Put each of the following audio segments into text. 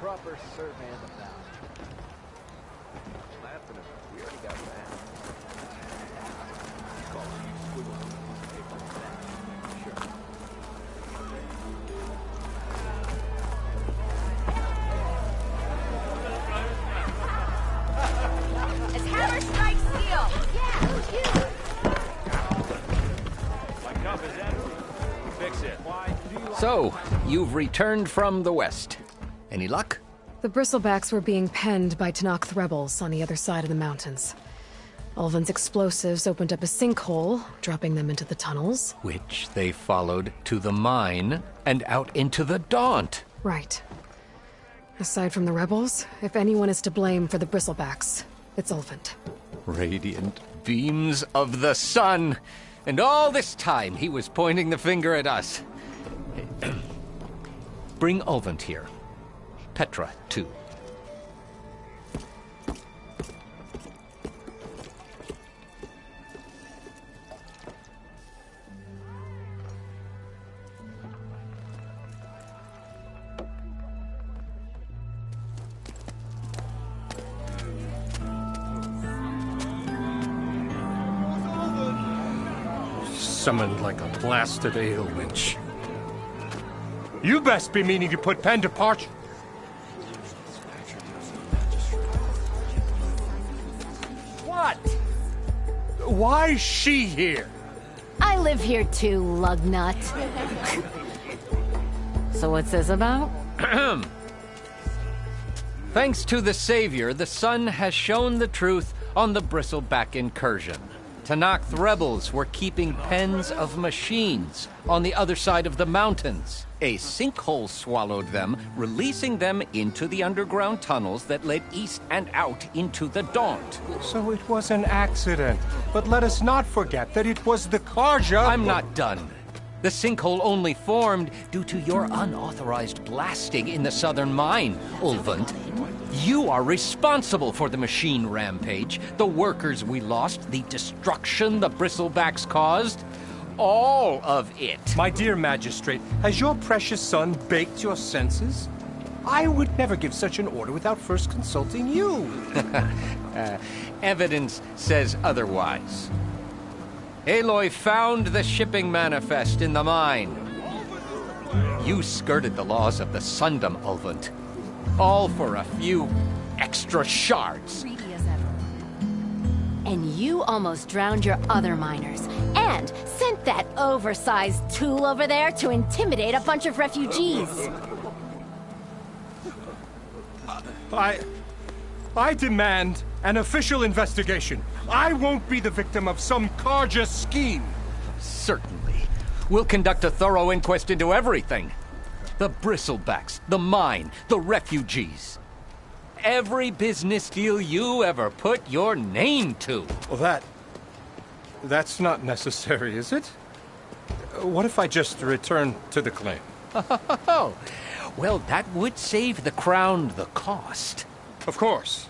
Proper survey of the mountain. Laughing at us. We already got that. Call it squiggle on a piece of paper like that. Sure. As hammer strikes steel. Yeah, My cup is empty. Fix it. Why do you... So, you've returned from the west. Any luck? The bristlebacks were being penned by Tenakth rebels on the other side of the mountains. Ulvin's explosives opened up a sinkhole, dropping them into the tunnels. Which they followed to the mine and out into the Daunt. Right. Aside from the rebels, if anyone is to blame for the bristlebacks, it's Ulvin. Radiant beams of the sun! And all this time he was pointing the finger at us. Bring Ulvin here. Petra, too. Summoned like a blasted ale winch. You best be meaning to put pen to parch. What? Why's she here? I live here too, lugnut. So what's this about? Thanks to the Savior, the sun has shown the truth on the bristleback incursion. Tenakth rebels were keeping pens of machines on the other side of the mountains. A sinkhole swallowed them, releasing them into the underground tunnels that led east and out into the Daunt. So it was an accident. But let us not forget that it was the Karja... I'm not done. The sinkhole only formed due to your unauthorized blasting in the southern mine, Ulvund. You are responsible for the machine rampage, the workers we lost, the destruction the bristlebacks caused. All of it. My dear magistrate, has your precious son baked your senses? I would never give such an order without first consulting you. Evidence says otherwise. Aloy found the shipping manifest in the mine. You skirted the laws of the Sundom, Ulvund. All for a few extra shards. Greedy as ever. And you almost drowned your other miners. And sent that oversized tool over there to intimidate a bunch of refugees. I demand an official investigation. I won't be the victim of some Karja scheme. Certainly. We'll conduct a thorough inquest into everything. The bristlebacks, the mine, the refugees. Every business deal you ever put your name to. Well, that's not necessary, is it? What if I just return to the claim? Oh, well, that would save the crown the cost. Of course.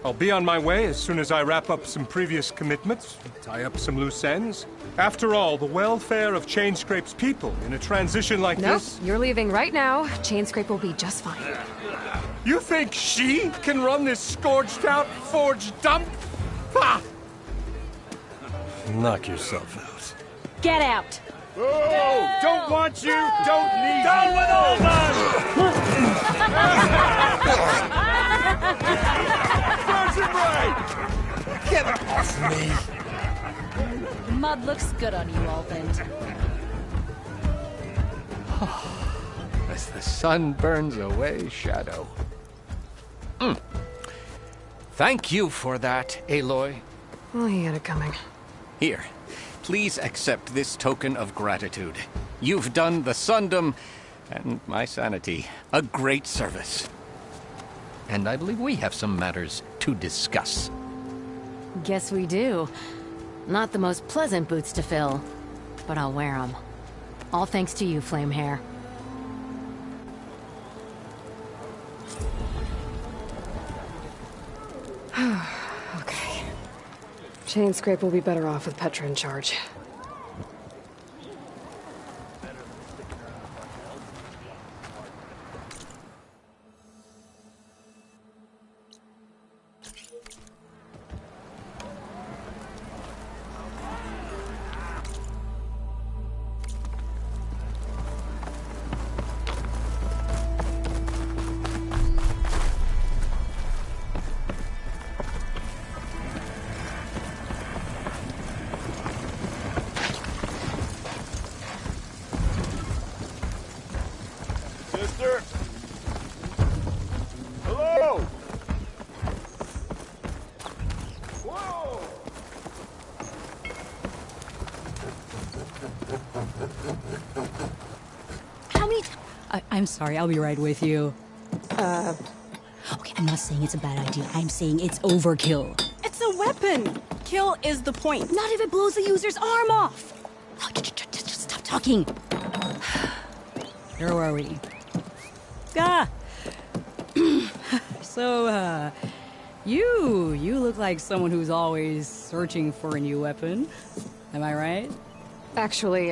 I'll be on my way as soon as I wrap up some previous commitments, tie up some loose ends. After all, the welfare of Chainscrape's people in a transition like this... Nope, you're leaving right now. Chainscrape will be just fine. You think she can run this scorched-out, forged dump? Ha! Knock yourself out. Get out! Oh, don't want you, don't need Down you. with all that! The mud looks good on you, Alvin. As the sun burns away shadow. Thank you for that, Aloy. Well, he had it coming. Here, please accept this token of gratitude. You've done the Sundom and my sanity a great service. And I believe we have some matters to discuss. Guess we do. Not the most pleasant boots to fill, but I'll wear them. All thanks to you, Flamehair. Okay. Chainscrape will be better off with Petra in charge. Sister? Hello? Whoa! How many I'm sorry, I'll be right with you. Okay, I'm not saying it's a bad idea. I'm saying it's overkill. It's a weapon! Kill is the point. Not if it blows the user's arm off! Oh, just stop talking. Where were we? Ah! So, you look like someone who's always searching for a new weapon. Am I right? Actually,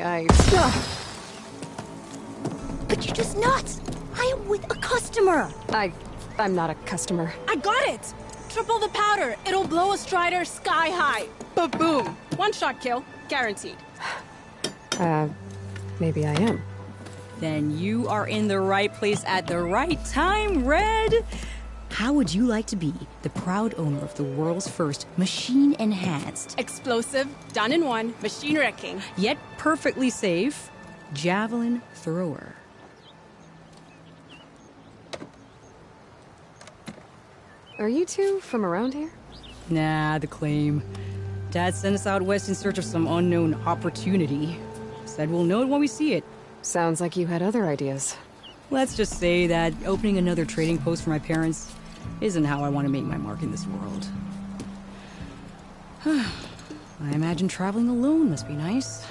But you're just nuts! I am with a customer! I'm not a customer. I got it! Triple the powder. It'll blow a Strider sky high. Ba-boom! One shot kill. Guaranteed. Maybe I am. Then you are in the right place at the right time, Red! How would you like to be the proud owner of the world's first machine-enhanced, Explosive, done in one, machine wrecking. yet perfectly safe, javelin thrower? Are you two from around here? Nah, the claim. Dad sent us out west in search of some unknown opportunity. Said we'll know it when we see it. Sounds like you had other ideas. Let's just say that opening another trading post for my parents isn't how I want to make my mark in this world. I imagine traveling alone must be nice.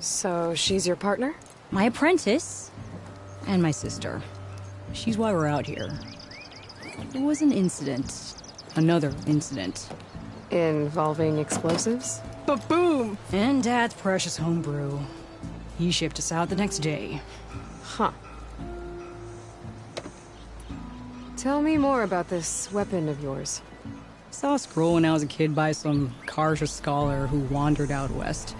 So she's your partner? My apprentice and my sister. She's why we're out here. There was an incident. Another incident. Involving explosives? Ba-boom! And Dad's precious homebrew. He shipped us out the next day. Huh. Tell me more about this weapon of yours. Saw a scroll when I was a kid by some Karja scholar who wandered out west.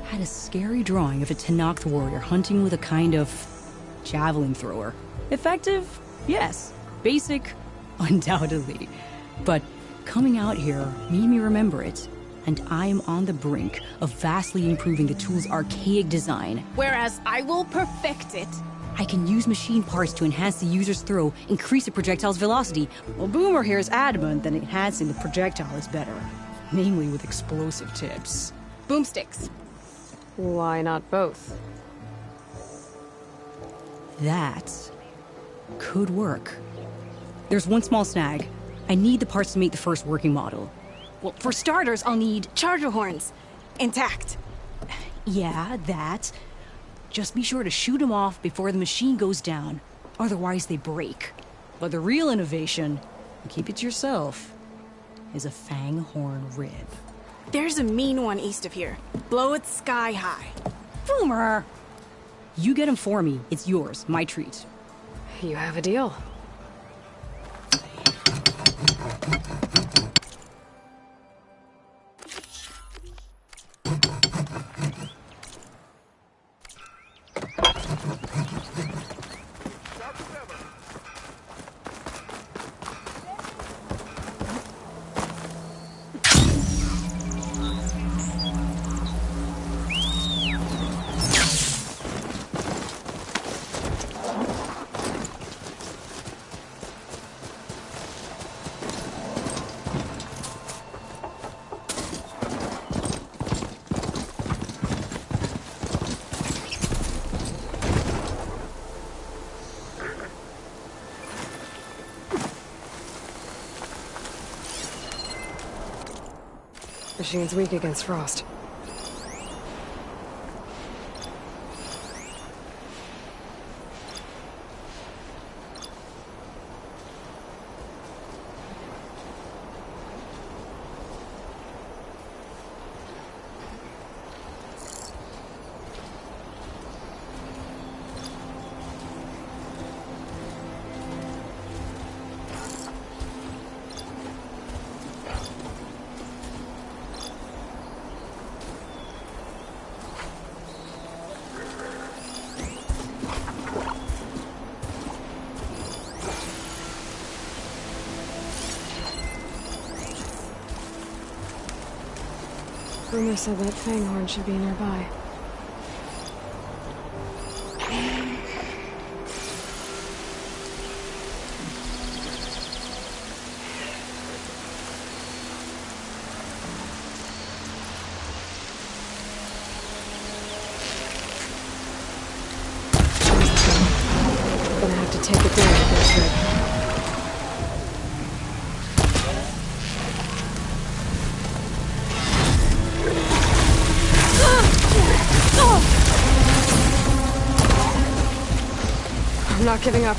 Had a scary drawing of a Tenakth warrior hunting with a kind of javelin thrower. Effective? Yes. Basic? Undoubtedly. But coming out here made me remember it. And I am on the brink of vastly improving the tool's archaic design. Whereas I will perfect it. I can use machine parts to enhance the user's throw, increase the projectile's velocity. Well, Boomer here is adamant that enhancing the projectile is better. Namely with explosive tips. Boomsticks. Why not both? That could work. There's one small snag. I need the parts to make the first working model. Well, for starters, I'll need charger horns. Intact. Yeah, that. Just be sure to shoot them off before the machine goes down. Otherwise, they break. But the real innovation, and keep it to yourself, is a fang horn rib. There's a mean one east of here. Blow it sky high. Boomer! You get him for me. It's yours. My treat. You have a deal. Machine's weak against frost. Rumor said that Fanghorn should be nearby. Gonna have to take it down with this rig. I'm not giving up.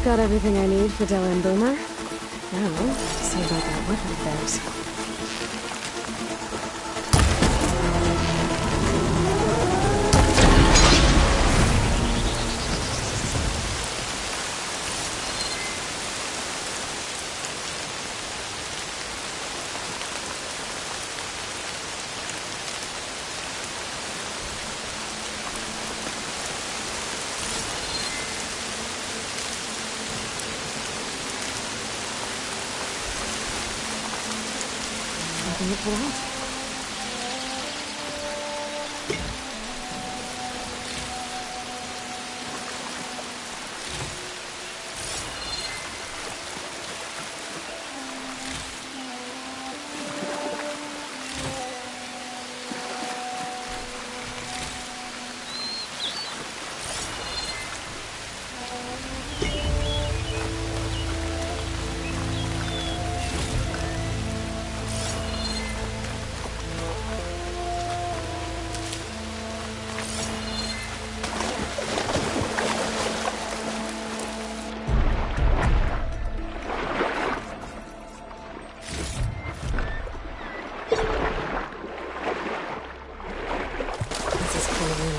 Got everything I need for Della and Boomer. Now, see about that weapon of theirs. Nothing to put out.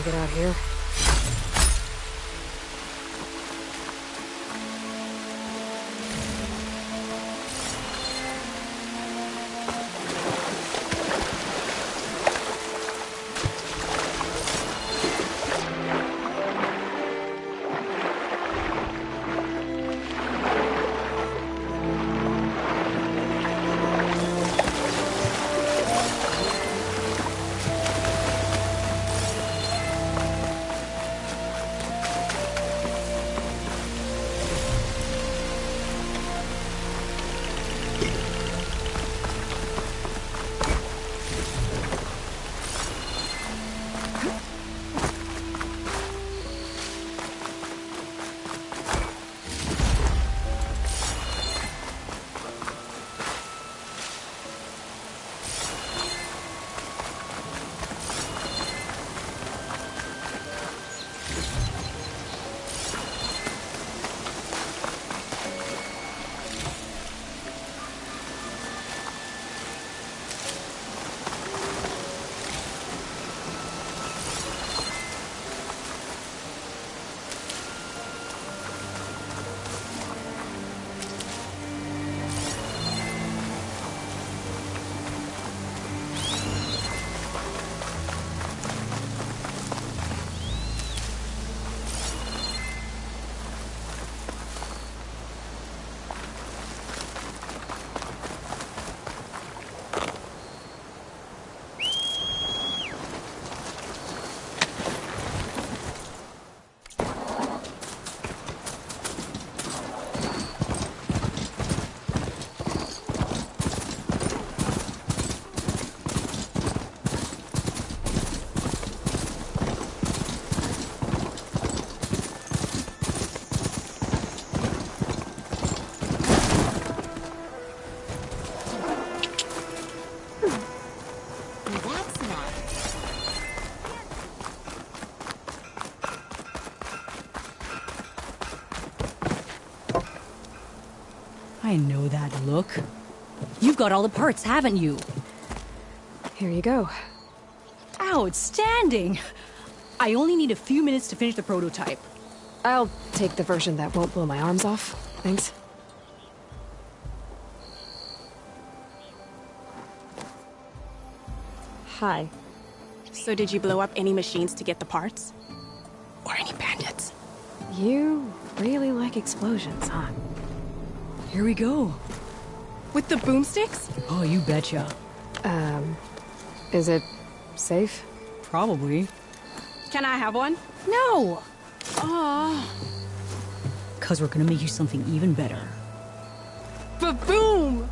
Get out here. look. You've got all the parts, haven't you? Here you go. Outstanding! I only need a few minutes to finish the prototype. I'll take the version that won't blow my arms off. Thanks. Hi. So did you blow up any machines to get the parts? Or any bandits? You really like explosions, huh? Here we go. With the boomsticks? Oh, you betcha. Is it safe? Probably. Can I have one? No! Oh. Cause we're gonna make you something even better. Ba-boom!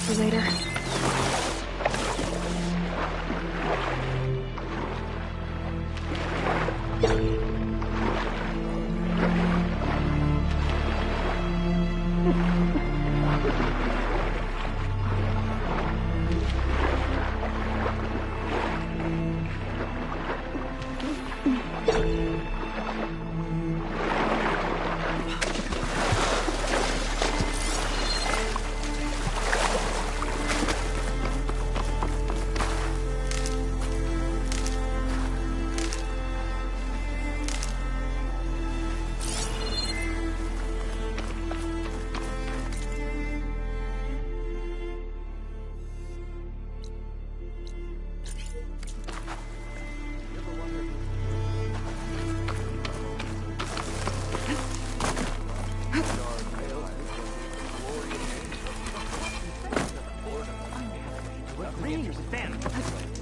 for later.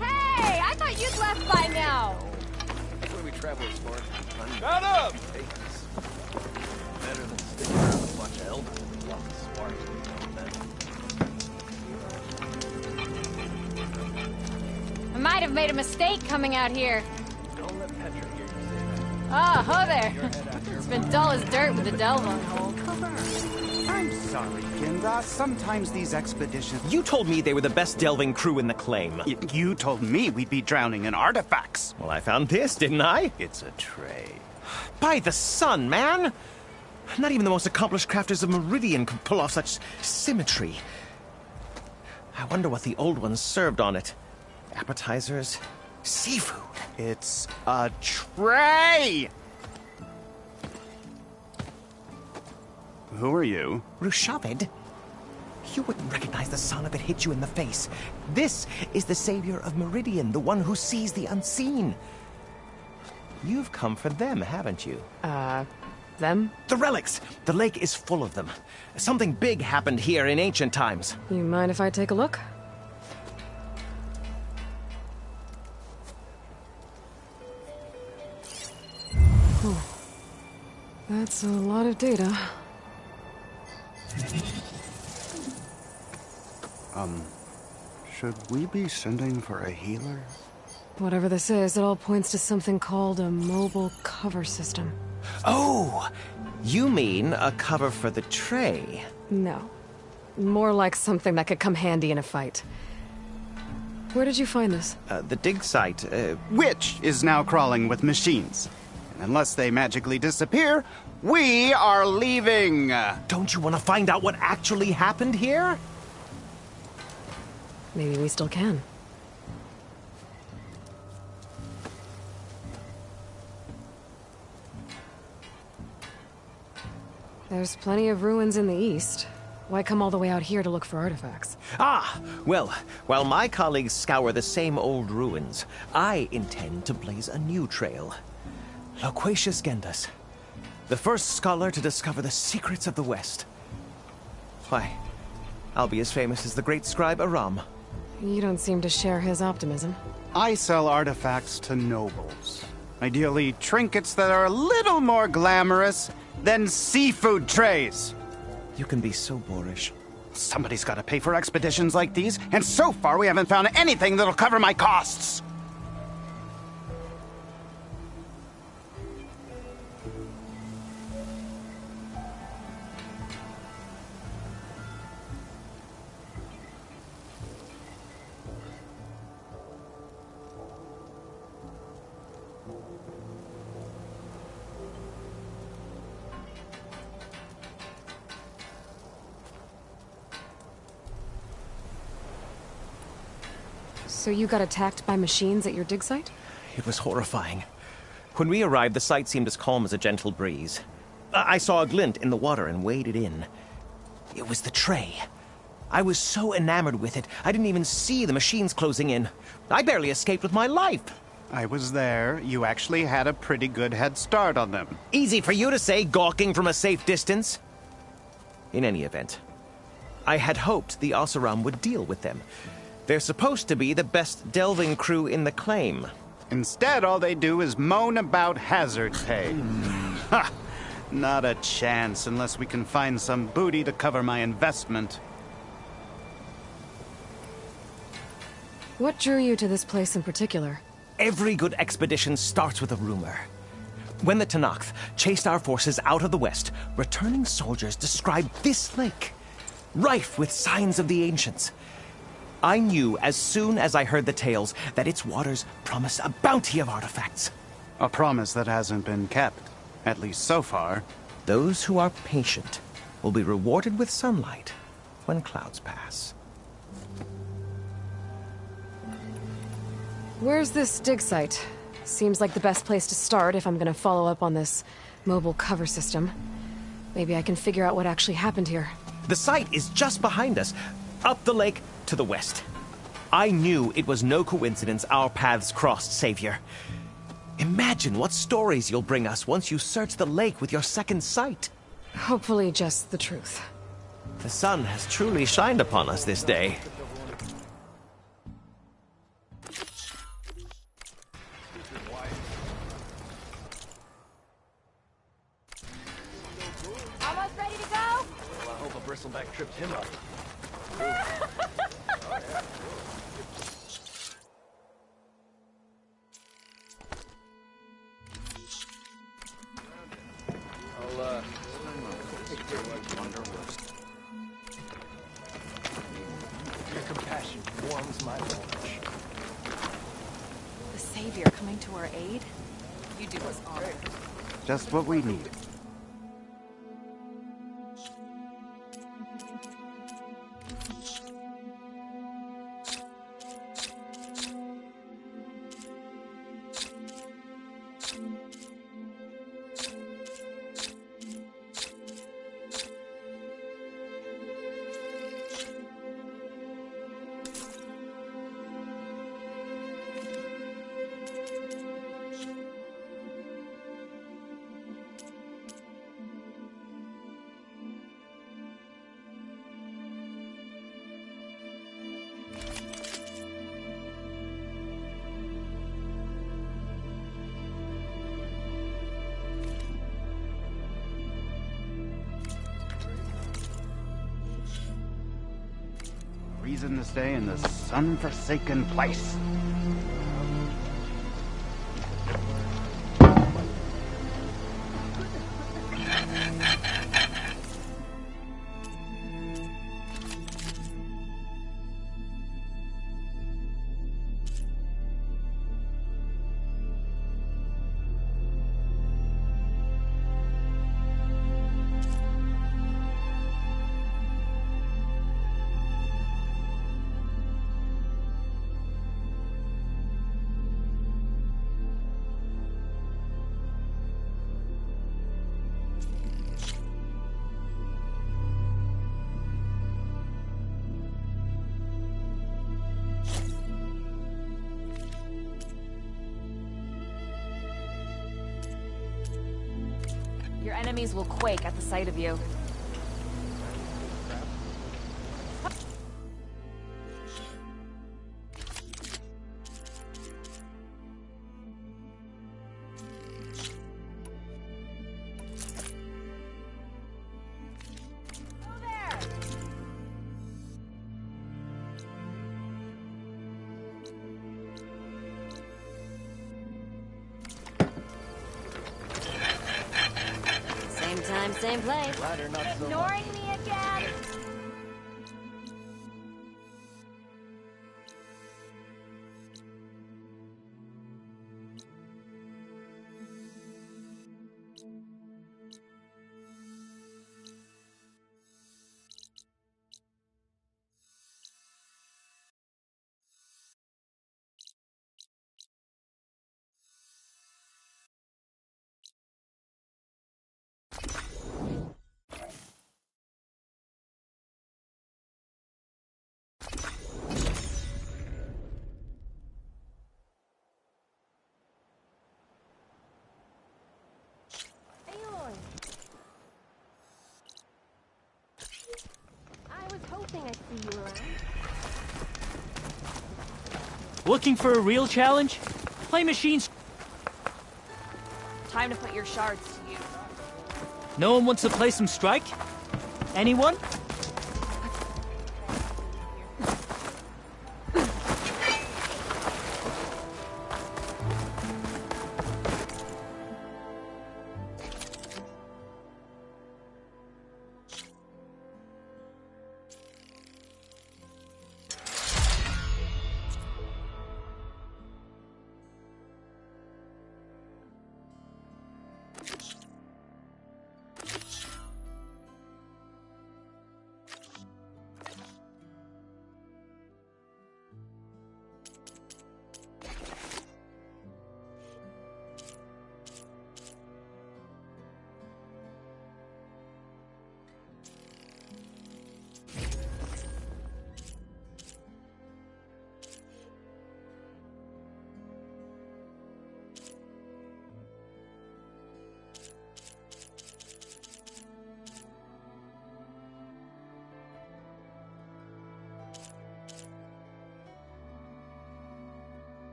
Hey, I thought you'd left by now. That's where we travel as far. Shut up! Better than sticking around with a bunch of elders and walking smart. I might have made a mistake coming out here. Don't let Petra hear you say that. Oh, ho there. It's been dull as dirt with the delve on hold. I'm sorry, Ginda. Sometimes these expeditions... You told me they were the best delving crew in the claim. You told me we'd be drowning in artifacts. Well, I found this, didn't I? It's a tray. By the sun, man! Not even the most accomplished crafters of Meridian could pull off such symmetry. I wonder what the old ones served on it. Appetizers? Seafood? It's a tray! Who are you? Rushavid? You wouldn't recognize the sun if it hit you in the face. This is the savior of Meridian, the one who sees the unseen. You've come for them, haven't you? Them? The relics! The lake is full of them. Something big happened here in ancient times. You mind if I take a look? Whew. That's a lot of data. Should we be sending for a healer? Whatever this is, it all points to something called a mobile cover system. Oh! You mean a cover for the tray? No. More like something that could come handy in a fight. Where did you find this? The dig site, Which is now crawling with machines. And unless they magically disappear, we are leaving! Don't you want to find out what actually happened here? Maybe we still can. There's plenty of ruins in the east. Why come all the way out here to look for artifacts? Ah! Well, while my colleagues scour the same old ruins, I intend to blaze a new trail. Loquacious Gendas, the first scholar to discover the secrets of the West. Why, I'll be as famous as the great scribe Aram. You don't seem to share his optimism. I sell artifacts to nobles. Ideally, trinkets that are a little more glamorous than seafood trays. You can be so boorish. Somebody's got to pay for expeditions like these, and so far we haven't found anything that'll cover my costs. So you got attacked by machines at your dig site? It was horrifying. When we arrived, the sight seemed as calm as a gentle breeze. I saw a glint in the water and waded in. It was the tray. I was so enamored with it, I didn't even see the machines closing in. I barely escaped with my life. I was there. You actually had a pretty good head start on them. Easy for you to say, gawking from a safe distance. In any event, I had hoped the Oseram would deal with them. They're supposed to be the best delving crew in the claim. Instead, all they do is moan about hazard pay. Ha! Not a chance unless we can find some booty to cover my investment. What drew you to this place in particular? Every good expedition starts with a rumor. When the Tenakth chased our forces out of the west, returning soldiers described this lake, rife with signs of the ancients. I knew as soon as I heard the tales that its waters promised a bounty of artifacts. A promise that hasn't been kept, at least so far. Those who are patient will be rewarded with sunlight when clouds pass. Where's this dig site? Seems like the best place to start if I'm gonna follow up on this mobile cover system. Maybe I can figure out what actually happened here. The site is just behind us, up the lake to the west. I knew it was no coincidence our paths crossed, Savior. Imagine what stories you'll bring us once you search the lake with your second sight. Hopefully just the truth. The sun has truly shined upon us this day. Almost ready to go? Well, I hope a bristleback tripped him up. Your compassion warms my heart. The Savior coming to our aid? You do us honor. Just what we need. Reason to stay in this sun-forsaken place. Your enemies will quake at the sight of you. Same time, same place. Ignoring me again? Looking for a real challenge? Play machines. Time to put your shards to use. No one wants to play some Strike? Anyone?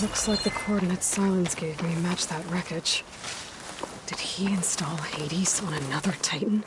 Looks like the coordinates Silence gave me match that wreckage. Did he install Hades on another Titan?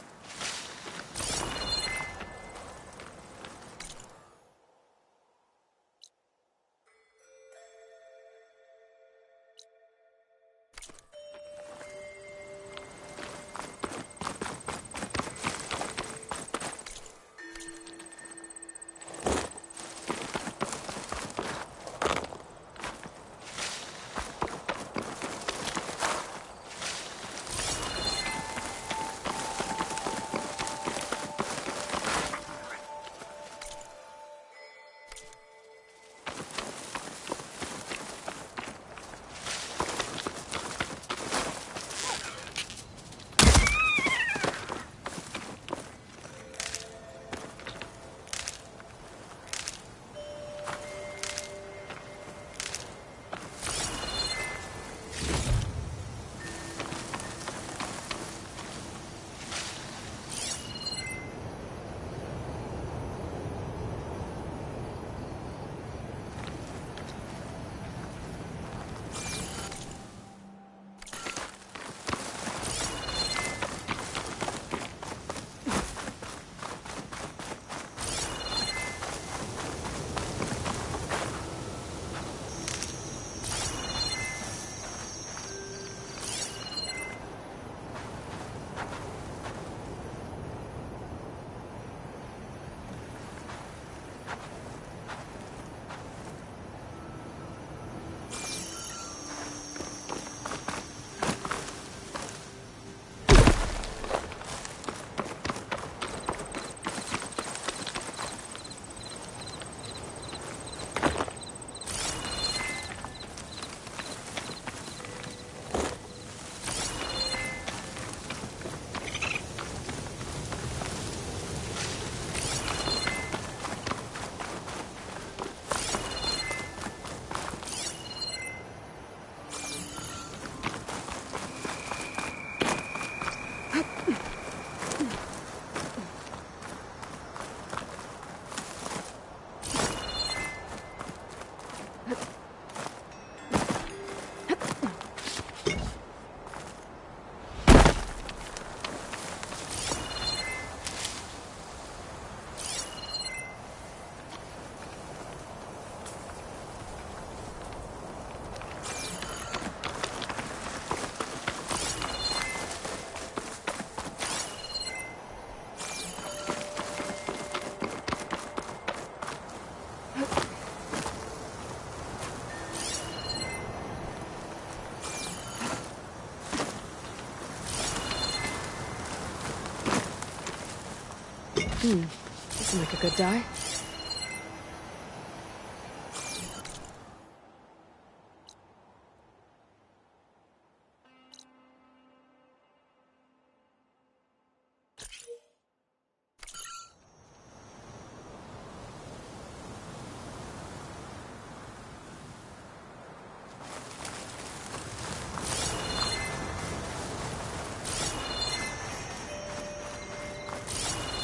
This will make a good dye.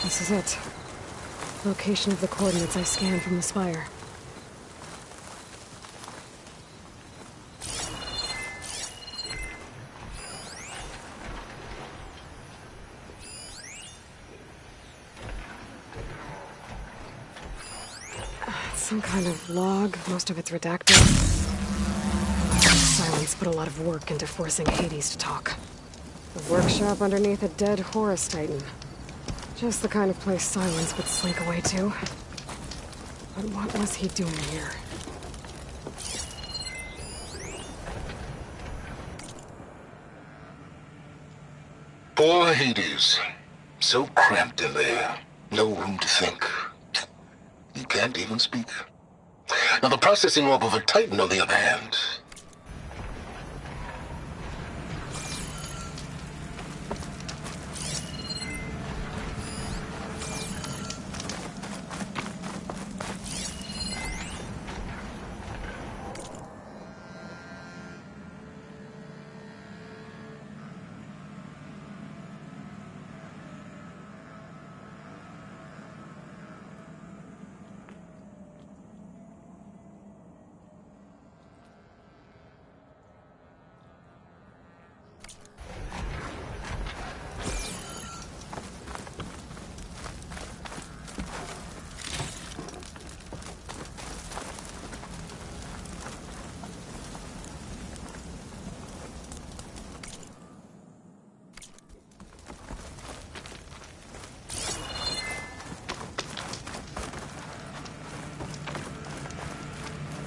This is it. Location of the coordinates I scanned from the spire. It's some kind of log. Most of it's redacted. Silence put a lot of work into forcing Hades to talk. The workshop underneath a dead Horus Titan. Just the kind of place Silence would slink away to. But what was he doing here? Poor Hades. So cramped in there. No room to think. He can't even speak. Now the processing orb of a Titan, on the other hand.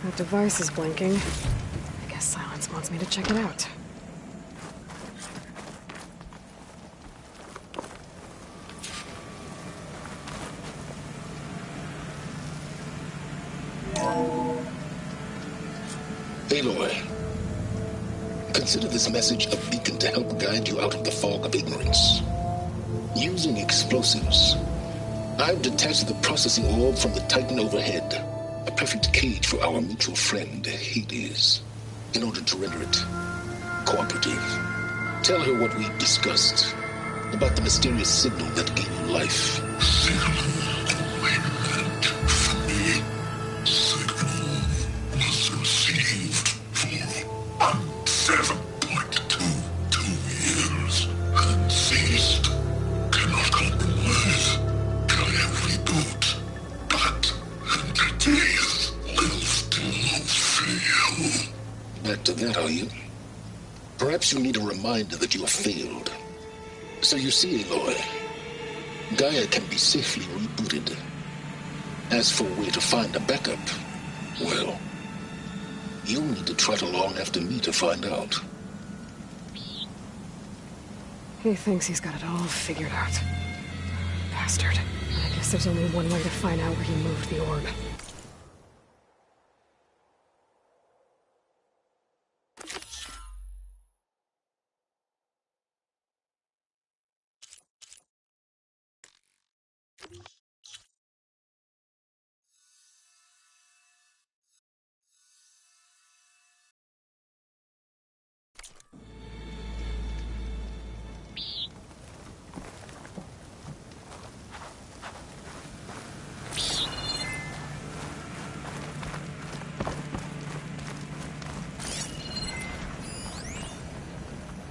That device is blinking. I guess Silence wants me to check it out. Aloy, consider this message a beacon to help guide you out of the fog of ignorance. Using explosives, I've detached the processing orb from the Titan overhead, a perfect cage for our mutual friend, Hades, in order to render it cooperative. Tell her what we discussed about the mysterious signal that gave you life. Back to that, are you? Perhaps you need a reminder that you have failed. So you see, Aloy, Gaia can be safely rebooted. As for where to find a backup, well, you'll need to trot along after me to find out. He thinks he's got it all figured out. Bastard. I guess there's only one way to find out where he moved the orb.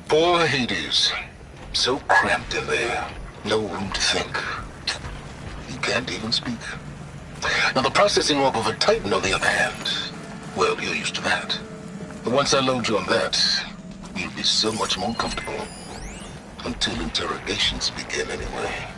Poor Hades. So cramped in there. No room to think. You can't even speak. Now the processing orb of a Titan, on the other hand, well, you're used to that. But once I load you on that, you'll be so much more comfortable. Until interrogations begin anyway.